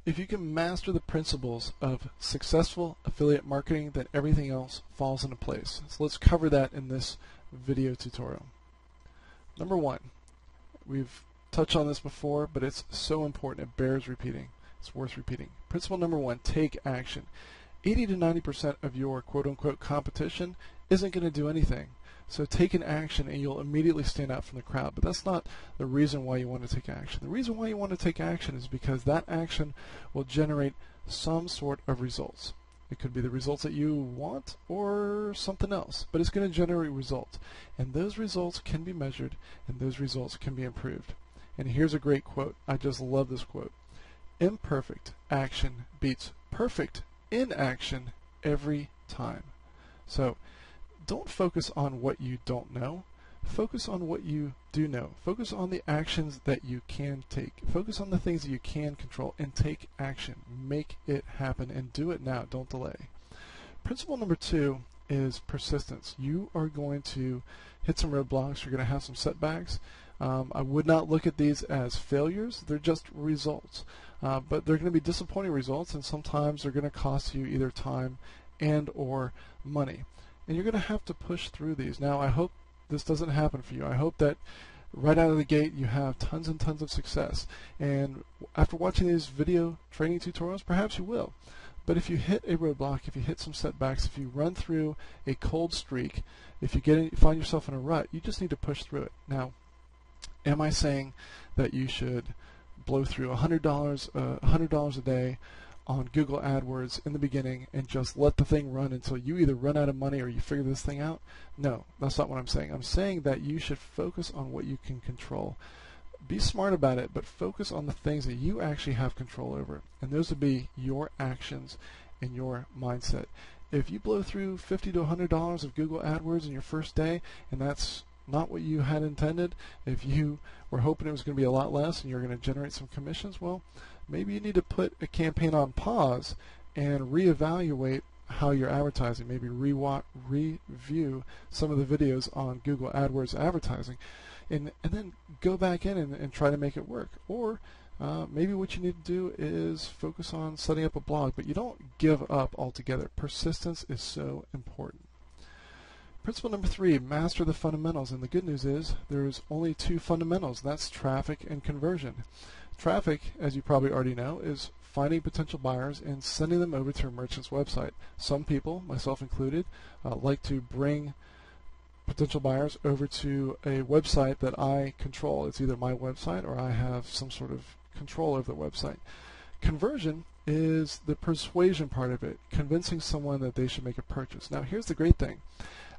If you can master the principles of successful affiliate marketing, then everything else falls into place. So let's cover that in this video tutorial. Number one, we've touched on this before, but it's so important it bears repeating. It's worth repeating. Principle number one, take action. 80 to 90% of your quote-unquote competition isn't going to do anything. So take an action and you'll immediately stand out from the crowd. But that's not the reason why you want to take action. The reason why you want to take action is because that action will generate some sort of results. It could be the results that you want or something else, but it's going to generate results. And those results can be measured and those results can be improved. And here's a great quote. I just love this quote. Imperfect action beats perfect inaction every time. So don't focus on what you don't know. Focus on what you do know. Focus on the actions that you can take. Focus on the things that you can control and take action. Make it happen and do it now. Don't delay. Principle number two is persistence. You are going to hit some roadblocks. You're going to have some setbacks. I would not look at these as failures. They're just results. But they're going to be disappointing results, and sometimes they're going to cost you either time and or money. And you're going to have to push through these. Now, I hope this doesn't happen for you. I hope that right out of the gate you have tons and tons of success. And after watching these video training tutorials, perhaps you will. But if you hit a roadblock, if you hit some setbacks, if you run through a cold streak, if you find yourself in a rut, you just need to push through it. Now, am I saying that you should blow through $100 a day on Google AdWords in the beginning and just let the thing run until you either run out of money or you figure this thing out? No, that's not what I'm saying. I'm saying that you should focus on what you can control. Be smart about it, but focus on the things that you actually have control over. And those would be your actions and your mindset. If you blow through $50 to $100 of Google AdWords in your first day and that's not what you had intended, if you were hoping it was going to be a lot less and you're going to generate some commissions, well, maybe you need to put a campaign on pause and reevaluate how you're advertising. Maybe review some of the videos on Google AdWords advertising and then go back in and try to make it work. Or maybe what you need to do is focus on setting up a blog, but you don't give up altogether. Persistence is so important. Principle number three, master the fundamentals. And the good news is there's only two fundamentals. That's traffic and conversion. Traffic, as you probably already know, is finding potential buyers and sending them over to a merchant's website. Some people, myself included, like to bring potential buyers over to a website that I control. It's either my website or I have some sort of control over the website. Conversion is the persuasion part of it, convincing someone that they should make a purchase. Now, here's the great thing.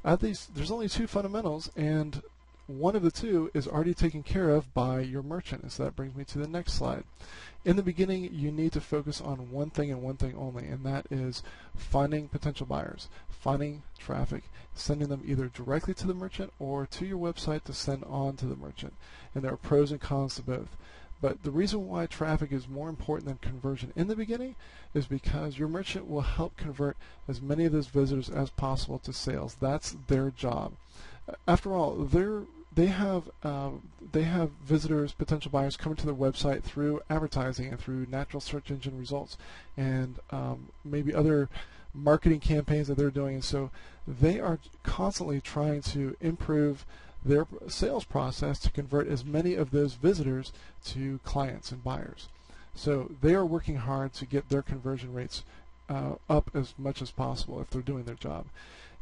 There's only two fundamentals, and one of the two is already taken care of by your merchant. And so that brings me to the next slide. In the beginning, you need to focus on one thing and one thing only, and that is finding potential buyers, finding traffic, sending them either directly to the merchant or to your website to send on to the merchant. And there are pros and cons to both. But the reason why traffic is more important than conversion in the beginning is because your merchant will help convert as many of those visitors as possible to sales. That's their job. After all, they have visitors, potential buyers coming to their website through advertising and through natural search engine results and maybe other marketing campaigns that they're doing. And so they are constantly trying to improve their sales process to convert as many of those visitors to clients and buyers. So they are working hard to get their conversion rates up as much as possible if they're doing their job.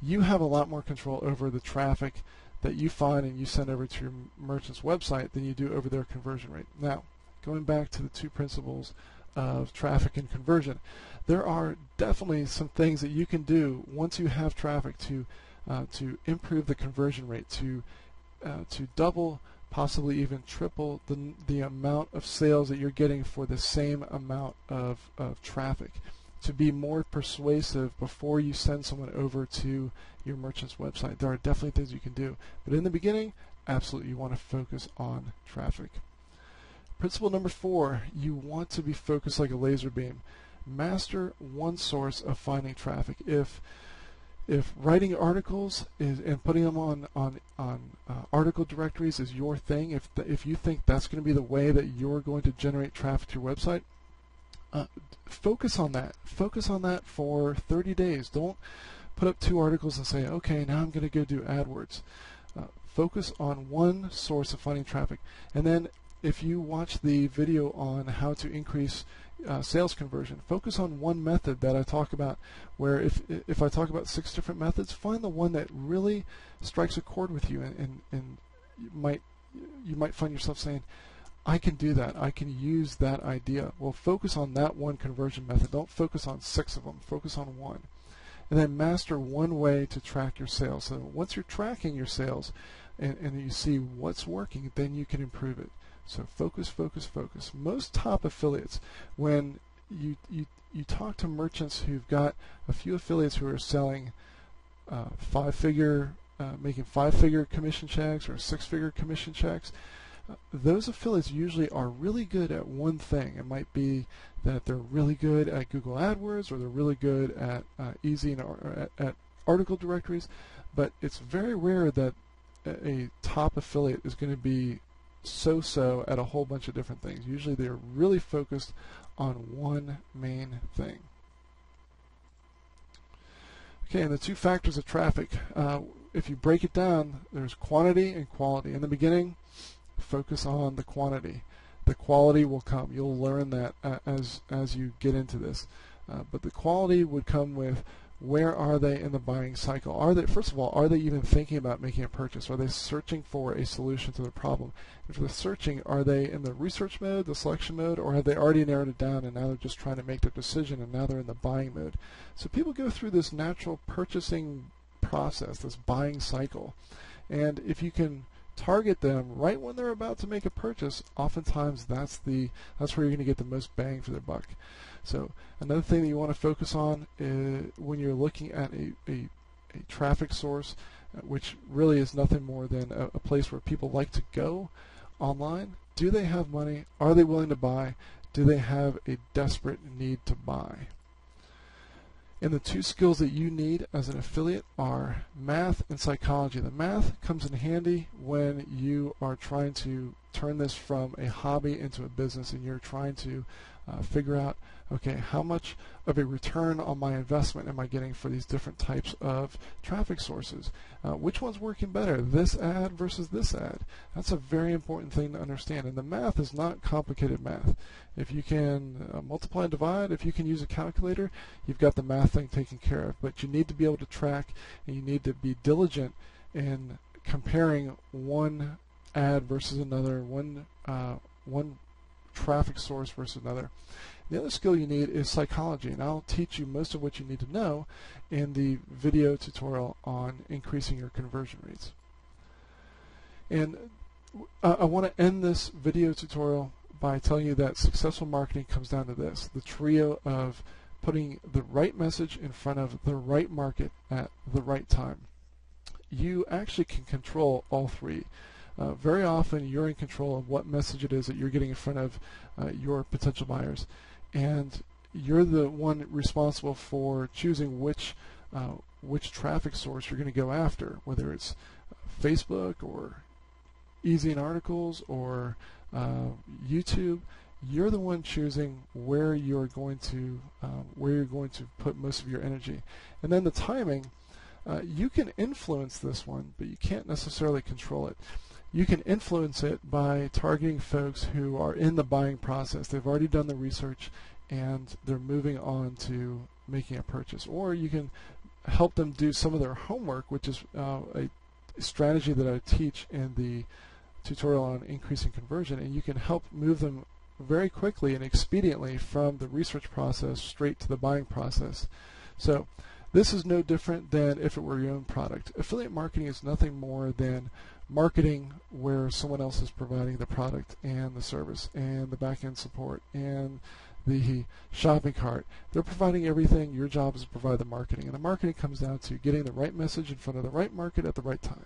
You have a lot more control over the traffic that you find and you send over to your merchant's website than you do over their conversion rate. Now, going back to the two principles of traffic and conversion, there are definitely some things that you can do once you have traffic to improve the conversion rate, to double, possibly even triple the amount of sales that you're getting for the same amount of traffic, to be more persuasive before you send someone over to your merchant's website. There are definitely things you can do. But in the beginning, absolutely, you want to focus on traffic. Principle number four, you want to be focused like a laser beam. Master one source of finding traffic. If writing articles and putting them on article directories is your thing, if you think that's going to be the way that you're going to generate traffic to your website, Focus on that. Focus on that for 30 days. Don't put up 2 articles and say, okay, now I'm going to go do AdWords. Focus on one source of finding traffic. And then if you watch the video on how to increase sales conversion, focus on one method that I talk about, where if I talk about 6 different methods, find the one that really strikes a chord with you, and you might find yourself saying, I can do that. I can use that idea. Well, focus on that one conversion method. Don't focus on 6 of them. Focus on one. And then master one way to track your sales. So once you're tracking your sales and you see what's working, then you can improve it. So focus, focus, focus. Most top affiliates, when you talk to merchants who've got a few affiliates who are selling making 5-figure commission checks or 6-figure commission checks, those affiliates usually are really good at one thing. It might be that they're really good at Google AdWords, or they're really good at at article directories, but it's very rare that a top affiliate is going to be so-so at a whole bunch of different things. Usually they're really focused on one main thing. Okay, and the 2 factors of traffic. If you break it down, there's quantity and quality. In the beginning, focus on the quantity. The quality will come. You'll learn that as you get into this. But the quality would come with, where are they in the buying cycle? First of all, are they even thinking about making a purchase? Are they searching for a solution to the problem? If they're searching, are they in the research mode, the selection mode, or have they already narrowed it down and now they're just trying to make their decision and now they're in the buying mode? So people go through this natural purchasing process, this buying cycle. And if you can target them right when they're about to make a purchase, oftentimes that's where you're going to get the most bang for their buck. So another thing that you want to focus on is when you're looking at a traffic source, which really is nothing more than a place where people like to go online. Do they have money? Are they willing to buy? Do they have a desperate need to buy? And the 2 skills that you need as an affiliate are math and psychology. The math comes in handy when you are trying to turn this from a hobby into a business, and you're trying to figure out, okay, how much of a return on my investment am I getting for these different types of traffic sources? Which one's working better, this ad versus this ad? That's a very important thing to understand. And the math is not complicated math. If you can multiply and divide, if you can use a calculator, you've got the math thing taken care of. But you need to be able to track, and you need to be diligent in comparing one ad versus another, one traffic source versus another. The other skill you need is psychology, and I'll teach you most of what you need to know in the video tutorial on increasing your conversion rates. And I want to end this video tutorial by telling you that successful marketing comes down to this: the trio of putting the right message in front of the right market at the right time. You actually can control all 3. Very often you're in control of what message it is that you're getting in front of your potential buyers, and you're the one responsible for choosing which traffic source you're going to go after, whether it's Facebook or Easy in Articles or YouTube. You're the one choosing where you're going to put most of your energy. And then the timing, you can influence this one, but you can't necessarily control it. You can influence it by targeting folks who are in the buying process. They've already done the research and they're moving on to making a purchase. Or you can help them do some of their homework, which is a strategy that I teach in the tutorial on increasing conversion, and you can help move them very quickly and expediently from the research process straight to the buying process. So this is no different than if it were your own product. Affiliate marketing is nothing more than marketing where someone else is providing the product and the service and the back-end support and the shopping cart. They're providing everything. Your job is to provide the marketing. And the marketing comes down to getting the right message in front of the right market at the right time.